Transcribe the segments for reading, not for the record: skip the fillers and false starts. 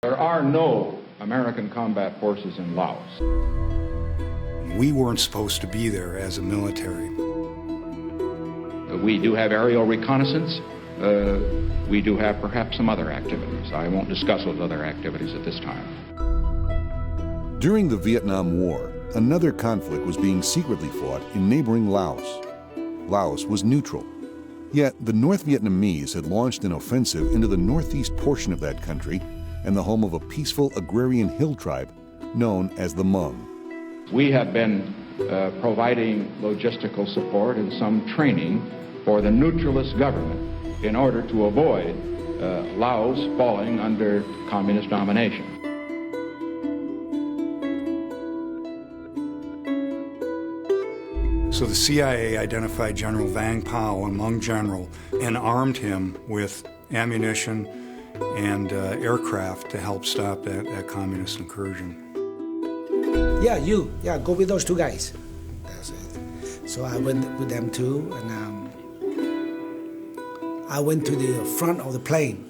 There are no American combat forces in Laos. We weren't supposed to be there as a military. We do have aerial reconnaissance. We do have perhaps some other activities. I won't discuss those other activities at this time. During the Vietnam War, another conflict was being secretly fought in neighboring Laos. Laos was neutral. Yet the North Vietnamese had launched an offensive into the northeast portion of that country and the home of a peaceful agrarian hill tribe known as the Hmong. We have been providing logistical support and some training for the neutralist government in order to avoid Laos falling under communist domination. So the CIA identified General Vang Pao, a Hmong general, and armed him with ammunition and aircraft to help stop that communist incursion. Yeah, go with those two guys. That's it. So I went with them too, and I went to the front of the plane.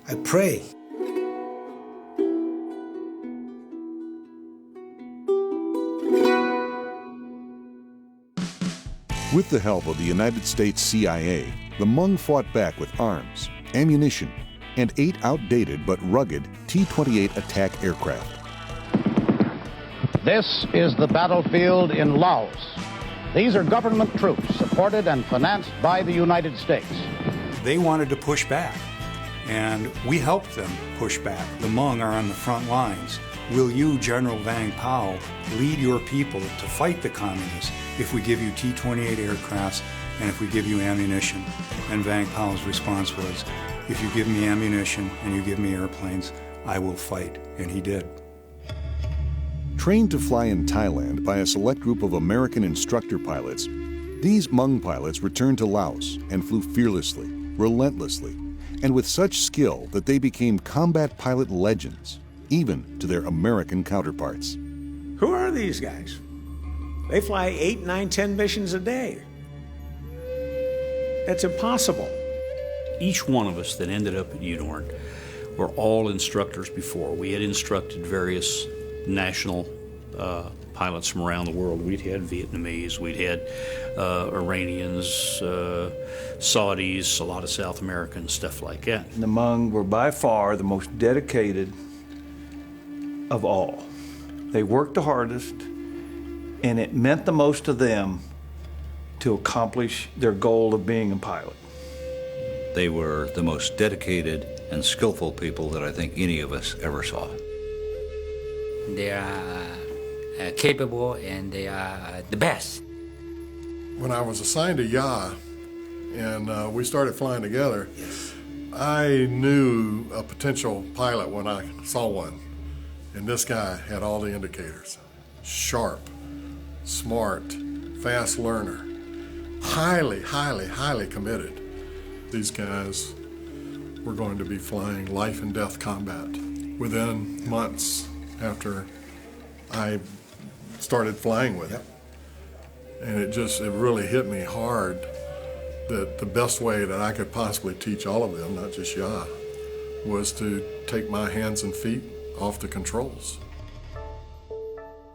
I prayed. With the help of the United States CIA, the Hmong fought back with arms, ammunition, and 8 outdated but rugged T-28 attack aircraft. This is the battlefield in Laos. These are government troops supported and financed by the United States. They wanted to push back, and we helped them push back. The Hmong are on the front lines. Will you, General Vang Pao, lead your people to fight the communists if we give you T-28 aircrafts and if we give you ammunition? And Vang Pao's response was, if you give me ammunition and you give me airplanes, I will fight. And he did. Trained to fly in Thailand by a select group of American instructor pilots, these Hmong pilots returned to Laos and flew fearlessly, relentlessly, and with such skill that they became combat pilot legends, even to their American counterparts. Who are these guys? They fly 8, 9, 10 missions a day. That's impossible. Each one of us that ended up at UDORN were all instructors before. We had instructed various national pilots from around the world. We'd had Vietnamese, we'd had Iranians, Saudis, a lot of South Americans, stuff like that. The Hmong were by far the most dedicated of all. They worked the hardest, and it meant the most to them to accomplish their goal of being a pilot. They were the most dedicated and skillful people that I think any of us ever saw. They are capable and they are the best. When I was assigned to YA and we started flying together, I knew a potential pilot when I saw one. And this guy had all the indicators. Sharp, smart, fast learner, highly, highly, highly committed. These guys were going to be flying life and death combat. Within months after I started flying with it. And it really hit me hard that the best way that I could possibly teach all of them, not just YA, was to take my hands and feet off the controls.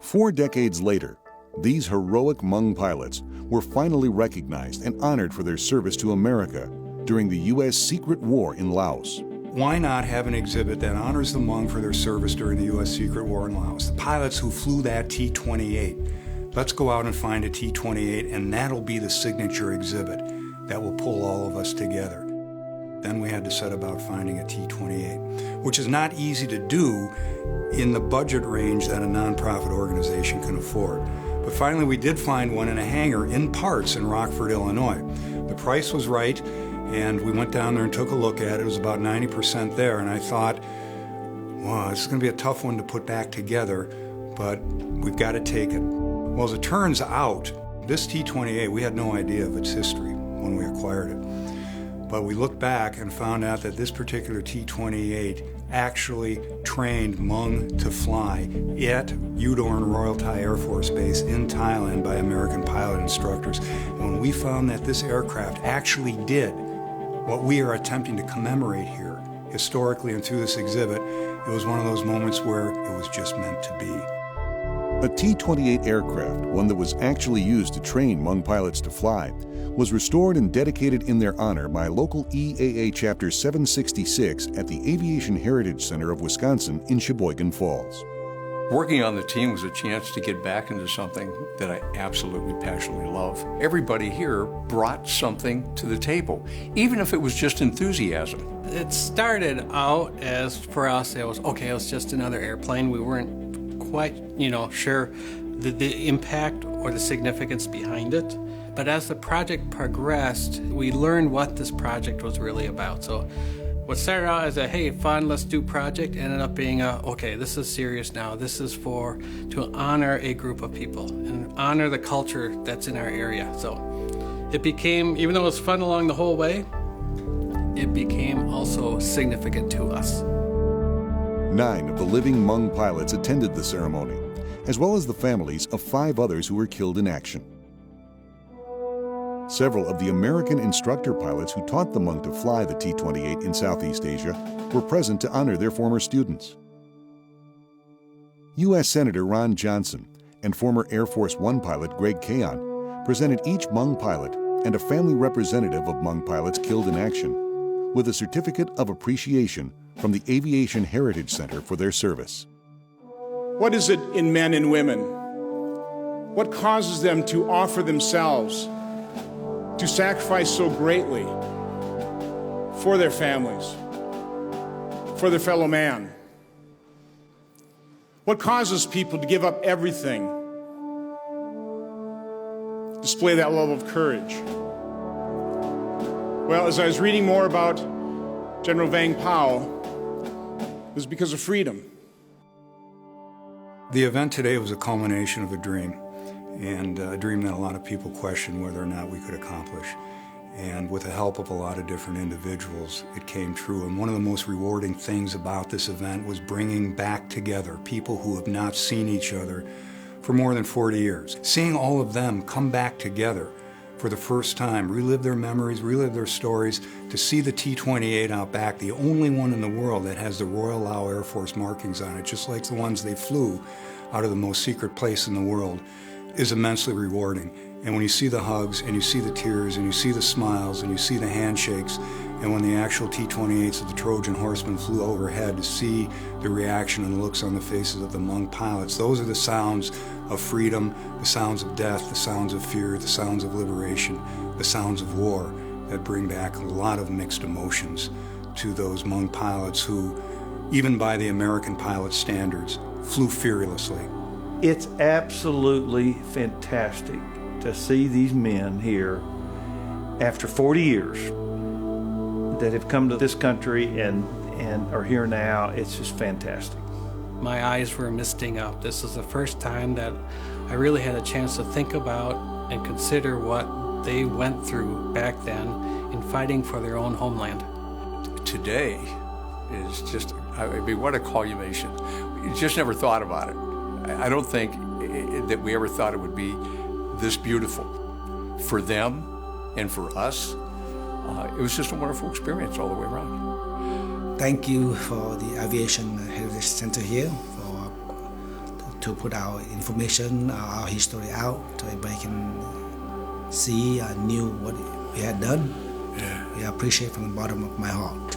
4 decades later, these heroic Hmong pilots were finally recognized and honored for their service to America during the U.S. secret war in Laos. Why not have an exhibit that honors the Hmong for their service during the U.S. secret war in Laos? The pilots who flew that T-28. Let's go out and find a T-28, and that'll be the signature exhibit that will pull all of us together. Then we had to set about finding a T-28, which is not easy to do in the budget range that a nonprofit organization can afford. But finally we did find one in a hangar in parts in Rockford, Illinois. The price was right, and we went down there and took a look at it. It was about 90% there, and I thought, wow, this is going to be a tough one to put back together, but we've got to take it. Well, as it turns out, this T-28, we had no idea of its history when we acquired it. But we looked back and found out that this particular T-28 actually trained Hmong to fly at UDORN Royal Thai Air Force Base in Thailand by American pilot instructors. And when we found that this aircraft actually did what we are attempting to commemorate here, historically and through this exhibit, it was one of those moments where it was just meant to be. A T-28 aircraft, one that was actually used to train Hmong pilots to fly, was restored and dedicated in their honor by local EAA Chapter 766 at the Aviation Heritage Center of Wisconsin in Sheboygan Falls. Working on the team was a chance to get back into something that I absolutely passionately love. Everybody here brought something to the table, even if it was just enthusiasm. It started out as, for us, it was just another airplane. We weren't quite, sure the impact or the significance behind it. But as the project progressed, we learned what this project was really about. So what started out as a, hey, fun, let's do project, ended up being okay, this is serious now. This is to honor a group of people and honor the culture that's in our area. So it became, even though it was fun along the whole way, it became also significant to us. 9 of the living Hmong pilots attended the ceremony, as well as the families of 5 others who were killed in action. Several of the American instructor pilots who taught the Hmong to fly the T-28 in Southeast Asia were present to honor their former students. U.S. Senator Ron Johnson and former Air Force One pilot Greg Kayon presented each Hmong pilot and a family representative of Hmong pilots killed in action with a certificate of appreciation from the Aviation Heritage Center for their service. What is it in men and women? What causes them to offer themselves, to sacrifice so greatly for their families, for their fellow man? What causes people to give up everything, display that love of courage? Well, as I was reading more about General Vang Pao, it was because of freedom. The event today was a culmination of a dream, and a dream that a lot of people questioned whether or not we could accomplish. And with the help of a lot of different individuals, it came true. And one of the most rewarding things about this event was bringing back together people who have not seen each other for more than 40 years. Seeing all of them come back together for the first time, relive their memories, relive their stories, to see the T-28 out back, the only one in the world that has the Royal Lao Air Force markings on it, just like the ones they flew out of the most secret place in the world, is immensely rewarding. And when you see the hugs, and you see the tears, and you see the smiles, and you see the handshakes, and when the actual T-28s of the Trojan Horsemen flew overhead, to see the reaction and the looks on the faces of the Hmong pilots, those are the sounds of freedom, the sounds of death, the sounds of fear, the sounds of liberation, the sounds of war that bring back a lot of mixed emotions to those Hmong pilots who, even by the American pilot standards, flew fearlessly. It's absolutely fantastic to see these men here after 40 years that have come to this country and are here now. It's just fantastic. My eyes were misting up. This is the first time that I really had a chance to think about and consider what they went through back then in fighting for their own homeland. Today is just, what a culmination. You just never thought about it. I don't think that we ever thought it would be this beautiful. For them and for us, it was just a wonderful experience all the way around. Thank you for the Aviation Heritage Center here to put our information, our history out, so everybody can see and knew what we had done. Yeah. I appreciate from the bottom of my heart.